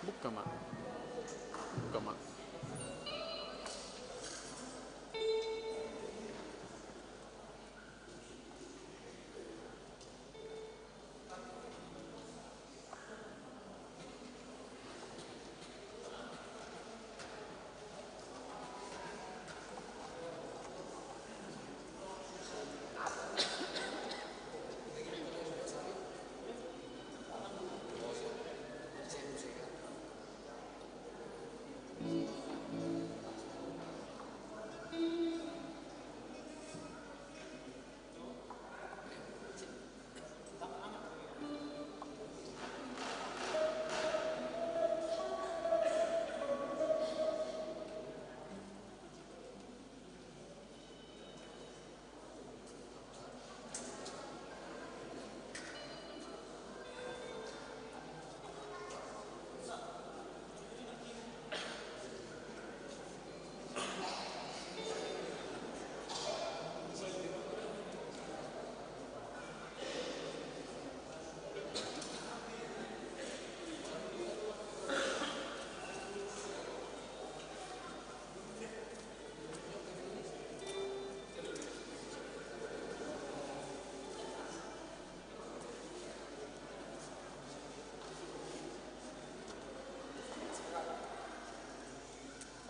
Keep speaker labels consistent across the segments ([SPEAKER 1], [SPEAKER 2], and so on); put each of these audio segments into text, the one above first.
[SPEAKER 1] Buka, Mak. Buka, Mak.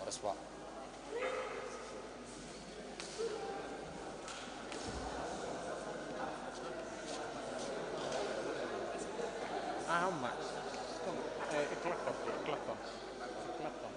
[SPEAKER 2] Harus, Pak.
[SPEAKER 1] Amat. Ikhlak dong, ikhlak dong. Ikhlak dong.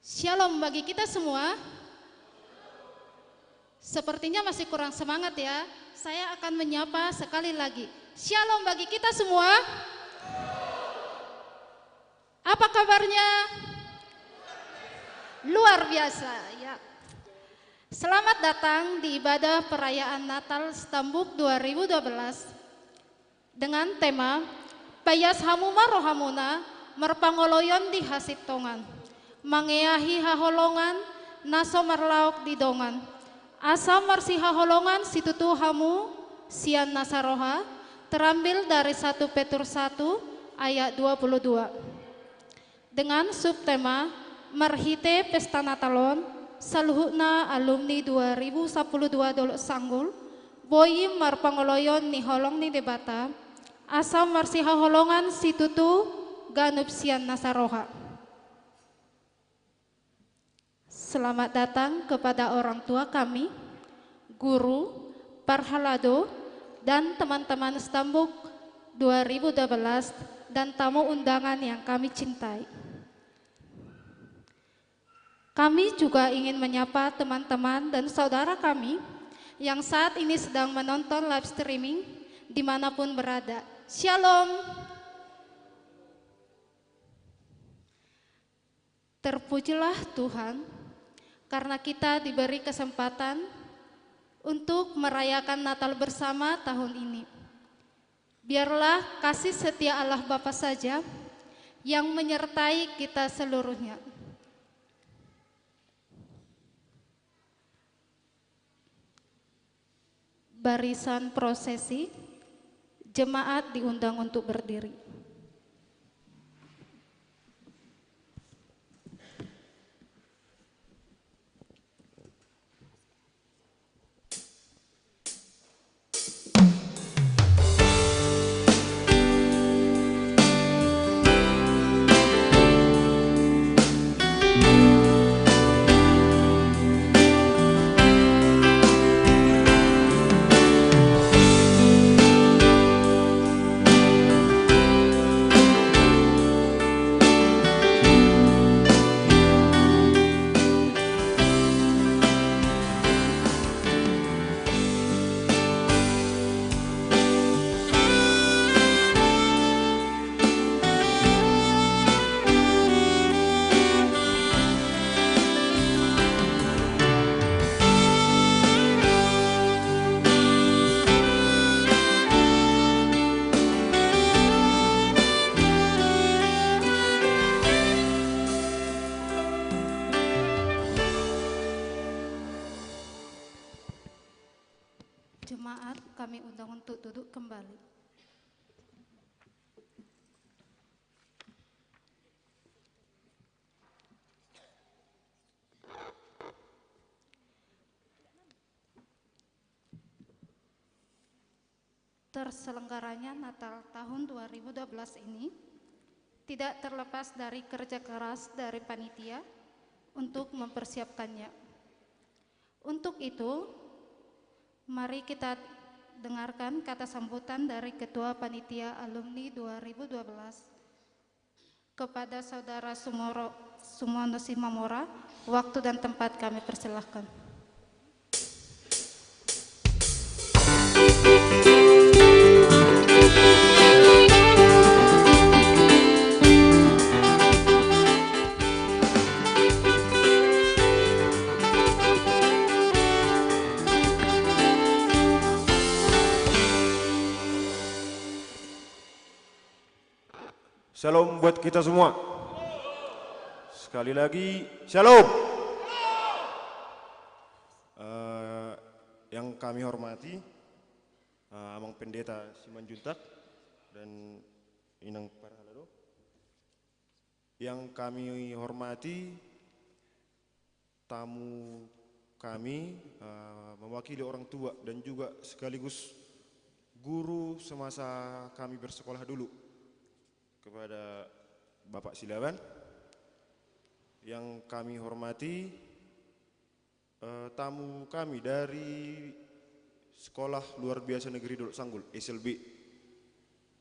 [SPEAKER 2] Shalom bagi kita semua. Sepertinya masih kurang semangat ya. Saya akan menyapa sekali lagi. Shalom bagi kita semua. Apa kabarnya? Luar biasa ya. Selamat datang di ibadah perayaan Natal Stambuk 2012 dengan tema Payas Hamuma Rohamuna Merpangoloyon di Hasitongan Mangeahi haholongan naso marlaok di dongan asa marsi haholongan situtu hamu sian nasaroha, terambil dari 1 Petrus 1 ayat 22 dengan subtema Marhite Pesta Natalon saluhuna alumni 2012 dolok sanggul boyim marpangoloyon ni holong ni debata asa marsi haholongan situtu ganup sian nasaroha. Selamat datang kepada orang tua kami, guru, parhalado, dan teman-teman Stambuk 2012 dan tamu undangan yang kami cintai. Kami juga ingin menyapa teman-teman dan saudara kami yang saat ini sedang menonton live streaming dimanapun berada. Shalom. Terpujilah Tuhan karena kita diberi kesempatan untuk merayakan Natal bersama tahun ini. Biarlah kasih setia Allah Bapa saja yang menyertai kita seluruhnya. Barisan prosesi, jemaat diundang untuk berdiri. Jemaat kami undang untuk duduk kembali. Terselenggaranya Natal tahun 2012 ini tidak terlepas dari kerja keras dari panitia untuk mempersiapkannya. Untuk itu, mari kita dengarkan kata sambutan dari Ketua Panitia Alumni 2012 kepada Saudara Sumono Simamora. Waktu dan tempat kami persilahkan.
[SPEAKER 3] Shalom buat kita semua. Sekali lagi, shalom. Yang kami hormati, Amang Pendeta Simanjuntak dan Inang Parhalado. Yang kami hormati, tamu kami, mewakili orang tua dan juga sekaligus guru semasa kami bersekolah dulu. Kepada Bapak Silaban, yang kami hormati tamu kami dari Sekolah Luar Biasa Negeri Dolok Sanggul SLB,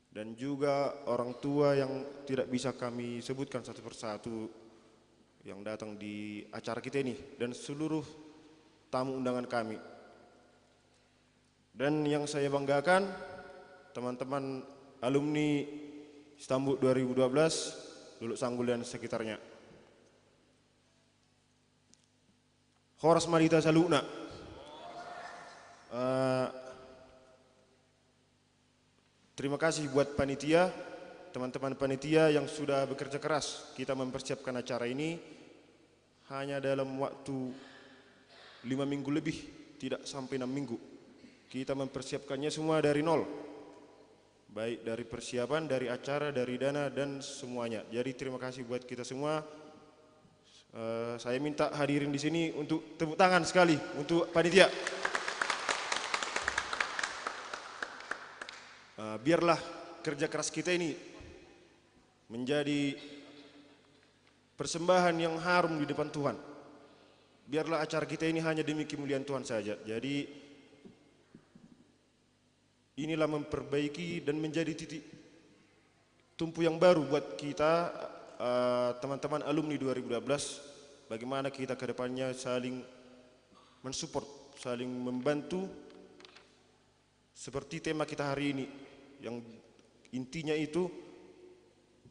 [SPEAKER 3] dan juga orang tua yang tidak bisa kami sebutkan satu persatu, yang datang di acara kita ini dan seluruh tamu undangan kami. Dan yang saya banggakan, teman-teman alumni Istanbul 2012, Duluk Sanggul dan sekitarnya. Horas Madita Saluna. Terima kasih buat panitia, teman-teman panitia yang sudah bekerja keras. Kita mempersiapkan acara ini hanya dalam waktu 5 minggu lebih, tidak sampai 6 minggu. Kita mempersiapkannya semua dari nol. Baik dari persiapan, dari acara, dari dana, dan semuanya. Jadi terima kasih buat kita semua. Saya minta hadirin di sini untuk tepuk tangan sekali untuk panitia. Biarlah kerja keras kita ini menjadi persembahan yang harum di depan Tuhan. Biarlah acara kita ini hanya demi kemuliaan Tuhan saja. Jadi inilah memperbaiki dan menjadi titik tumpu yang baru buat kita, teman-teman alumni 2012, bagaimana kita ke depannya saling mensupport, saling membantu seperti tema kita hari ini yang intinya itu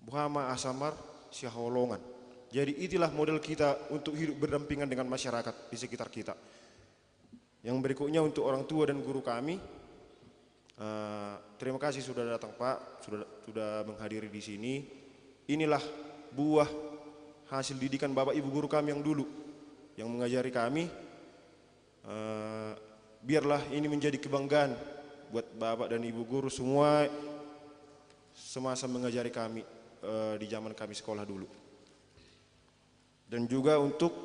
[SPEAKER 3] Buhama Asamar Syaholongan. Jadi itulah model kita untuk hidup berdampingan dengan masyarakat di sekitar kita. Yang berikutnya untuk orang tua dan guru kami, terima kasih sudah datang Pak, sudah menghadiri di sini. Inilah buah hasil didikan Bapak Ibu guru kami yang dulu yang mengajari kami. Biarlah ini menjadi kebanggaan buat Bapak dan Ibu guru semua semasa mengajari kami di zaman kami sekolah dulu. Dan juga untuk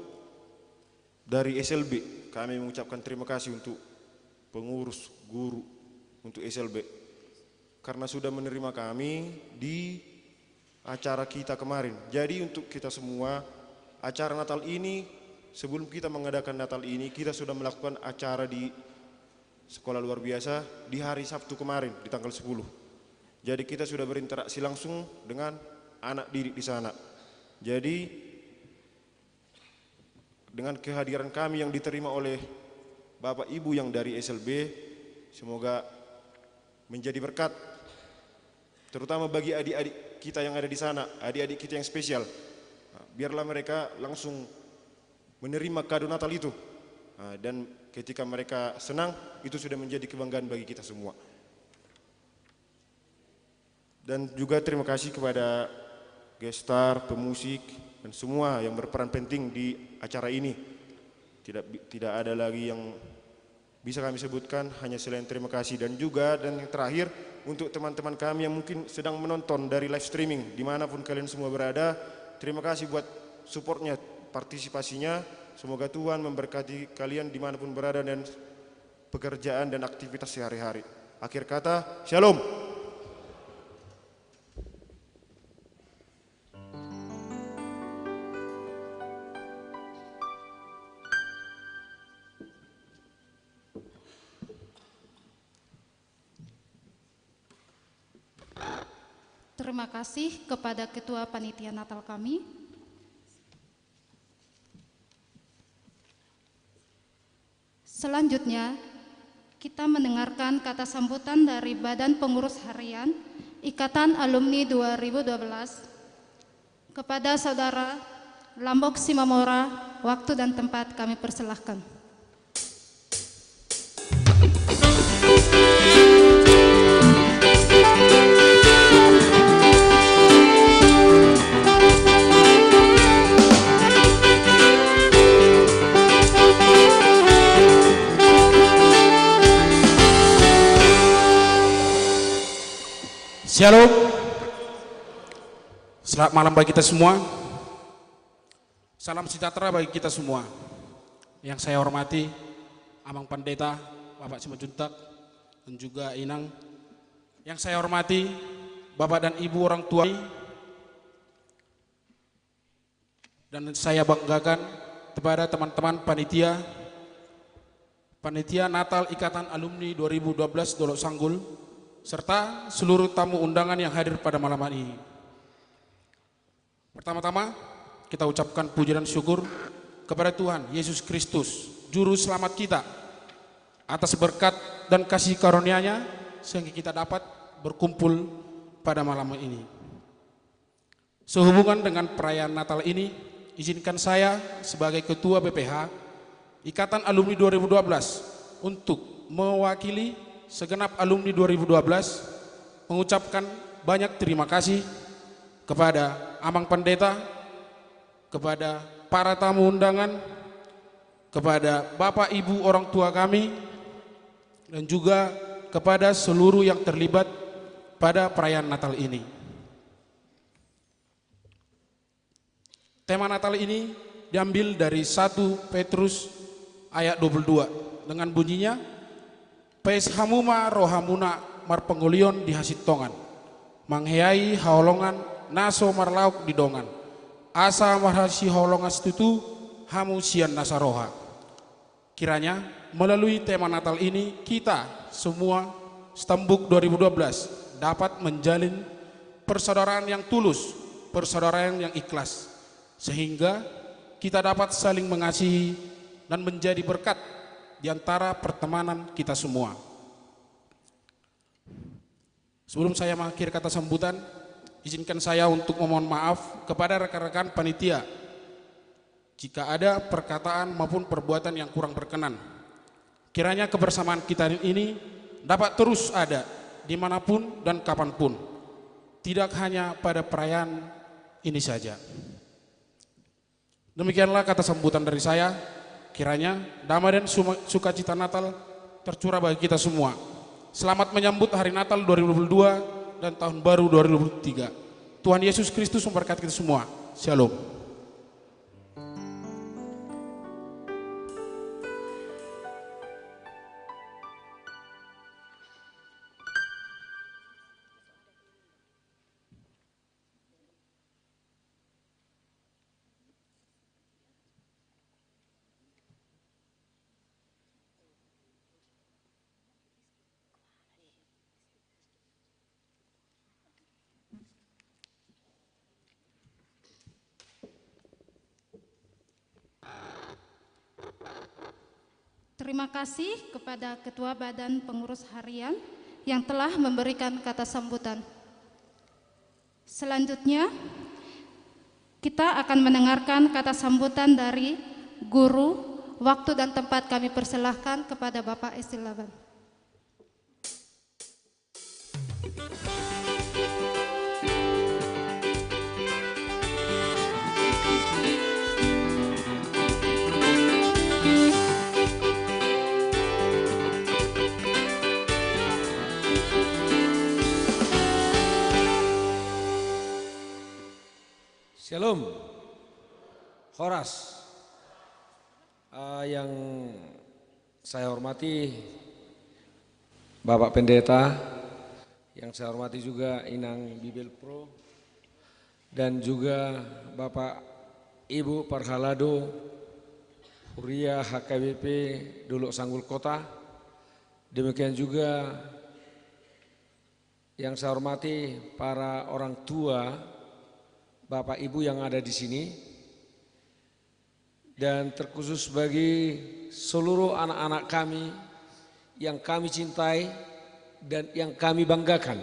[SPEAKER 3] dari SLB kami mengucapkan terima kasih untuk pengurus guru untuk SLB karena sudah menerima kami di acara kita kemarin. Jadi untuk kita semua, acara Natal ini, sebelum kita mengadakan Natal ini, kita sudah melakukan acara di sekolah luar biasa di hari Sabtu kemarin, di tanggal 10. Jadi kita sudah berinteraksi langsung dengan anak didik di sana. Jadi dengan kehadiran kami yang diterima oleh Bapak Ibu yang dari SLB, semoga menjadi berkat, terutama bagi adik-adik kita yang ada di sana, adik-adik kita yang spesial. Biarlah mereka langsung menerima kado Natal itu. Dan ketika mereka senang, itu sudah menjadi kebanggaan bagi kita semua. Dan juga terima kasih kepada gestar, pemusik, dan semua yang berperan penting di acara ini. Tidak ada lagi yang bisa kami sebutkan, hanya selain terima kasih. Dan juga dan yang terakhir untuk teman-teman kami yang mungkin sedang menonton dari live streaming dimanapun kalian semua berada, terima kasih buat supportnya, partisipasinya. Semoga Tuhan memberkati kalian dimanapun berada dan pekerjaan dan aktivitas sehari-hari. Akhir kata, Shalom.
[SPEAKER 2] Terima kasih kepada Ketua Panitia Natal kami. Selanjutnya, kita mendengarkan kata sambutan dari Badan Pengurus Harian Ikatan Alumni 2012 kepada Saudara Lambok Simamora. Waktu dan tempat kami persilahkan.
[SPEAKER 4] Shalom. Selamat malam bagi kita semua. Salam sejahtera bagi kita semua. Yang saya hormati Amang Pendeta Bapak Simajuntak dan juga Inang. Yang saya hormati Bapak dan Ibu orang tua. Dan saya banggakan kepada teman-teman panitia Natal Ikatan Alumni 2012 Dolok Sanggul serta seluruh tamu undangan yang hadir pada malam hari ini. Pertama-tama, kita ucapkan puji dan syukur kepada Tuhan Yesus Kristus, Juru Selamat kita, atas berkat dan kasih karunia-Nya sehingga kita dapat berkumpul pada malam ini. Sehubungan dengan perayaan Natal ini, izinkan saya sebagai Ketua BPH Ikatan Alumni 2012 untuk mewakili segenap alumni 2012 mengucapkan banyak terima kasih kepada Amang Pendeta, kepada para tamu undangan, kepada Bapak Ibu orang tua kami, dan juga kepada seluruh yang terlibat pada perayaan Natal ini. Tema Natal ini diambil dari 1 Petrus ayat 22 dengan bunyinya, Pes hamuma rohamuna marpengulion di hasit-tongan, mangheai haolongan naso marlauk di dongan, asa marhasi haolongan setutu hamu sian nasaroha. Kiranya melalui tema Natal ini kita semua Stambuk 2012 dapat menjalin persaudaraan yang tulus, persaudaraan yang ikhlas, sehingga kita dapat saling mengasihi dan menjadi berkat di antara pertemanan kita semua. Sebelum saya mengakhiri kata sambutan, izinkan saya untuk memohon maaf kepada rekan-rekan panitia jika ada perkataan maupun perbuatan yang kurang berkenan. Kiranya kebersamaan kita ini dapat terus ada dimanapun dan kapanpun, tidak hanya pada perayaan ini saja. Demikianlah kata sambutan dari saya. Kiranya damai dan sukacita Natal tercurah bagi kita semua. Selamat menyambut hari Natal 2022 dan tahun baru 2023. Tuhan Yesus Kristus memberkati kita semua. Shalom.
[SPEAKER 2] Terima kasih kepada Ketua Badan Pengurus Harian yang telah memberikan kata sambutan. Selanjutnya, kita akan mendengarkan kata sambutan dari guru. Waktu dan tempat kami persilahkan kepada Bapak Estilaban.
[SPEAKER 5] Shalom, Horas. Yang saya hormati Bapak Pendeta, yang saya hormati juga Inang Bibel Pro, dan juga Bapak Ibu Parhalado Huria HKBP Duluk Sanggul Kota. Demikian juga yang saya hormati para orang tua Bapak Ibu yang ada di sini, dan terkhusus bagi seluruh anak-anak kami yang kami cintai dan yang kami banggakan,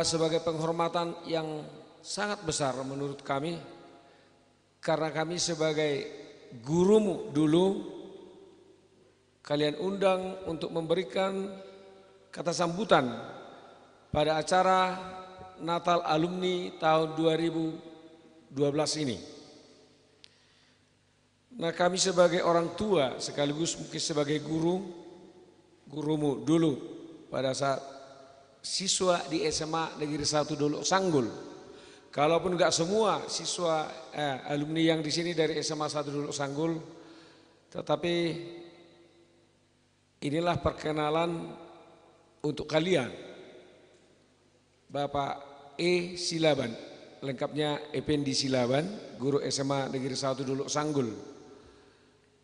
[SPEAKER 5] sebagai penghormatan yang sangat besar menurut kami, karena kami sebagai gurumu dulu, kalian undang untuk memberikan kata sambutan pada acara Natal Alumni tahun 2012 ini. Nah, kami sebagai orang tua sekaligus mungkin sebagai gurumu dulu pada saat siswa di SMA Negeri 1 Duluk Sanggul. Kalaupun enggak semua siswa alumni yang di sini dari SMA 1 Duluk Sanggul, tetapi inilah perkenalan untuk kalian. Bapak Silaban, lengkapnya Effendi Silaban, guru SMA Negeri 1 Duluk Sanggul.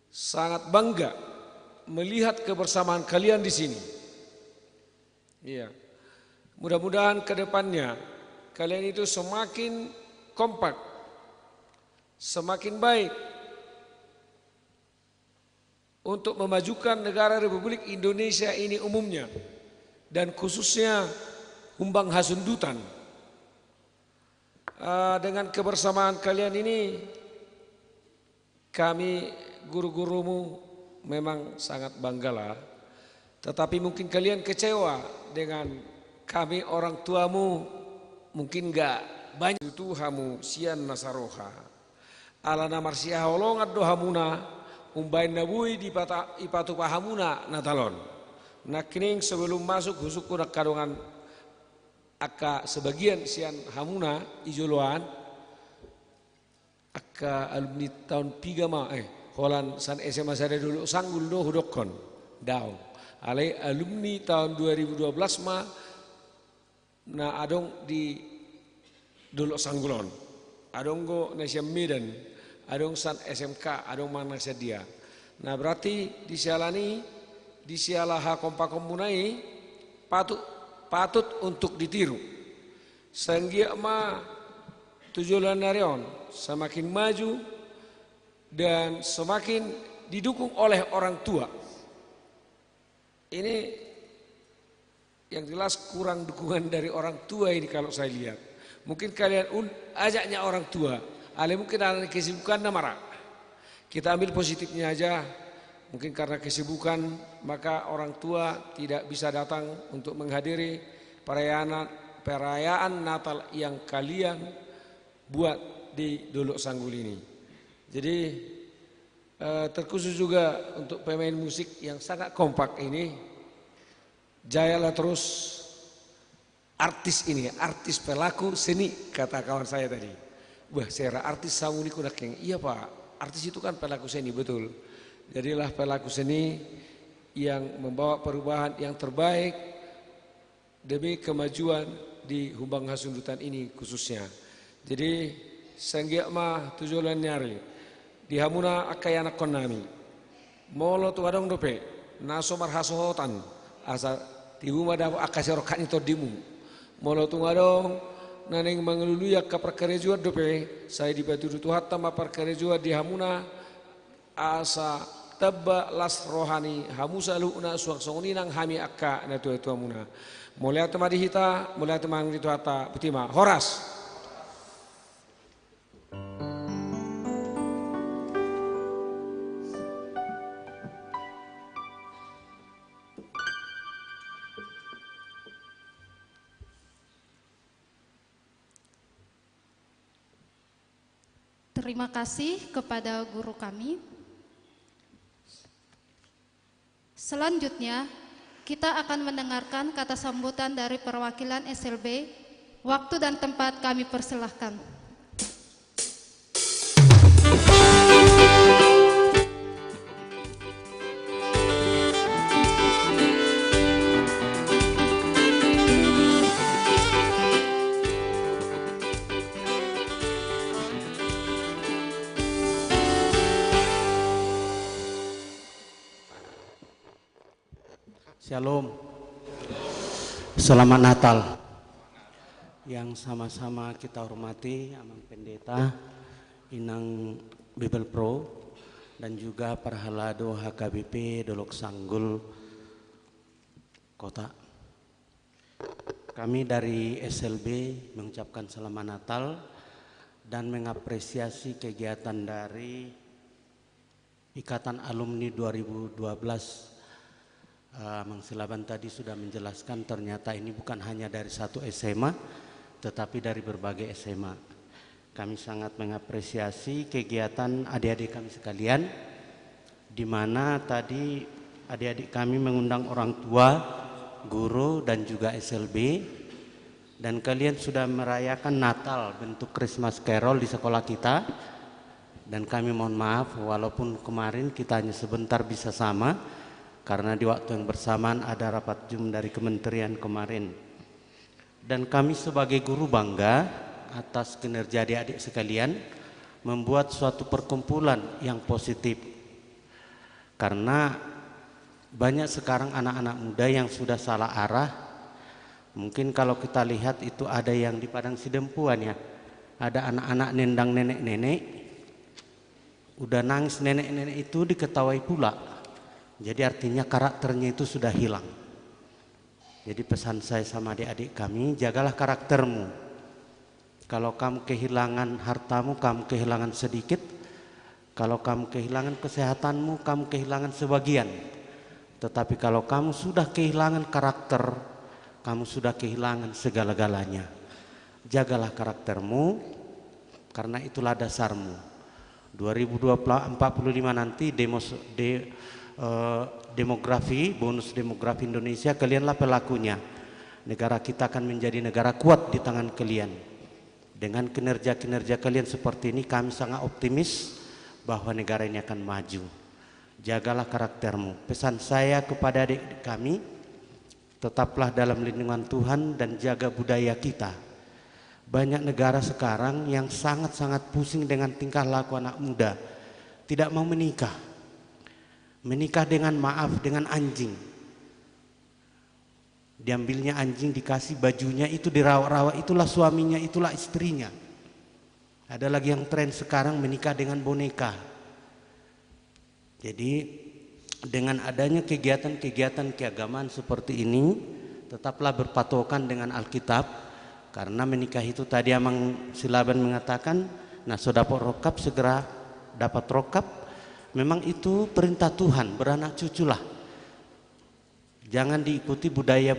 [SPEAKER 5] Sangat bangga melihat kebersamaan kalian di sini. Iya. Mudah-mudahan ke depannya kalian itu semakin kompak, semakin baik untuk memajukan negara Republik Indonesia ini umumnya dan khususnya Humbang Hasundutan. Dengan kebersamaan kalian ini, kami guru-gurumu memang sangat banggalah. Tetapi mungkin kalian kecewa dengan kami orang tuamu, mungkin enggak banyak itu hamu sian nasaroha. Alana marsia holongat dohamuna umbain nabui di ipatu pahamuna natalon. Nakning sebelum masuk husuku nak kadongan aka sebagian sian hamuna ijoloan aka alumni tahun 3 holan san SMA saya dulu sanggul do hudokon daun alai alumni tahun 2012 na adong di dulu sanggulon adong go Nasia Medan adong san SMK adong mana dia. Nah berarti di sialaha kompakomunai patut untuk ditiru. Sanggia ma tujuan narion semakin maju dan semakin didukung oleh orang tua. Ini yang jelas kurang dukungan dari orang tua ini kalau saya lihat. Mungkin kalian ajaknya orang tua, mungkin ada kesibukan marah. Kita ambil positifnya aja. Mungkin karena kesibukan maka orang tua tidak bisa datang untuk menghadiri perayaan Natal yang kalian buat di Dolok Sanggul ini. Jadi terkhusus juga untuk pemain musik yang sangat kompak ini, jayalah terus artis ini, artis pelaku seni kata kawan saya tadi. Wah, saya artis samuni kunak yang iya Pak, artis itu kan pelaku seni betul. Jadilah pelaku seni yang membawa perubahan yang terbaik demi kemajuan di Humbang Hasundutan ini khususnya. Jadi sanggiak mah tujuan nyari di hamuna akayana konami molo tu adong dope naso marhasohotan asa tibu madaw akaserokan itu dimu molo tu adong naneng mangeluluya ka perkarejua dope saya di batu dutu hatta ma perkarejua di hamuna asa tabba las rohani hamusa lu'na suak songinang hami akka na tu amuna mulai temadi hita mulai temang itu hatta putima horas.
[SPEAKER 2] Terima kasih kepada guru kami. Selanjutnya, kita akan mendengarkan kata sambutan dari perwakilan SLB. Waktu dan tempat kami persilahkan.
[SPEAKER 6] Shalom. Selamat Natal. Yang sama-sama kita hormati Amang Pendeta, Inang Bibel Pro, dan juga para halado HKBP Dolok Sanggul Kota. Kami dari SLB mengucapkan selamat Natal dan mengapresiasi kegiatan dari Ikatan Alumni 2012. Mang Silaban tadi sudah menjelaskan ternyata ini bukan hanya dari satu SMA tetapi dari berbagai SMA. Kami sangat mengapresiasi kegiatan adik-adik kami sekalian, di mana tadi adik-adik kami mengundang orang tua, guru dan juga SLB, dan kalian sudah merayakan Natal bentuk Christmas Carol di sekolah kita. Dan kami mohon maaf walaupun kemarin kita hanya sebentar bisa sama karena di waktu yang bersamaan ada rapat Zoom dari kementerian kemarin. Dan kami sebagai guru bangga atas kinerja adik-adik sekalian membuat suatu perkumpulan yang positif. Karena banyak sekarang anak-anak muda yang sudah salah arah. Mungkin kalau kita lihat itu ada yang di Padang Sidempuan ya. ada anak-anak nendang nenek-nenek, udah nangis nenek-nenek itu diketawai pula. Jadi artinya karakternya itu sudah hilang. Jadi pesan saya sama adik-adik kami, jagalah karaktermu. Kalau kamu kehilangan hartamu, kamu kehilangan sedikit. Kalau kamu kehilangan kesehatanmu, kamu kehilangan sebagian. Tetapi kalau kamu sudah kehilangan karakter, kamu sudah kehilangan segala-galanya. Jagalah karaktermu, karena itulah dasarmu. 2045 nanti demografi, bonus demografi Indonesia, kalianlah pelakunya. Negara kita akan menjadi negara kuat di tangan kalian. Dengan kinerja-kinerja kalian seperti ini, kami sangat optimis bahwa negara ini akan maju. Jagalah karaktermu. Pesan saya kepada adik kami, tetaplah dalam lindungan Tuhan dan jaga budaya kita. Banyak negara sekarang yang sangat-sangat pusing dengan tingkah laku anak muda. Tidak mau menikah. Menikah dengan maaf, dengan anjing. Diambilnya anjing, dikasih bajunya, itu dirawat-rawat, itulah suaminya, itulah istrinya. Ada lagi yang tren sekarang menikah dengan boneka. Jadi dengan adanya kegiatan-kegiatan keagamaan seperti ini, tetaplah berpatokan dengan Alkitab. Karena menikah itu tadi Amang Silaban mengatakan, nah so dapat rokap segera dapat rokap. Memang itu perintah Tuhan, beranak cuculah. Jangan diikuti budaya-budaya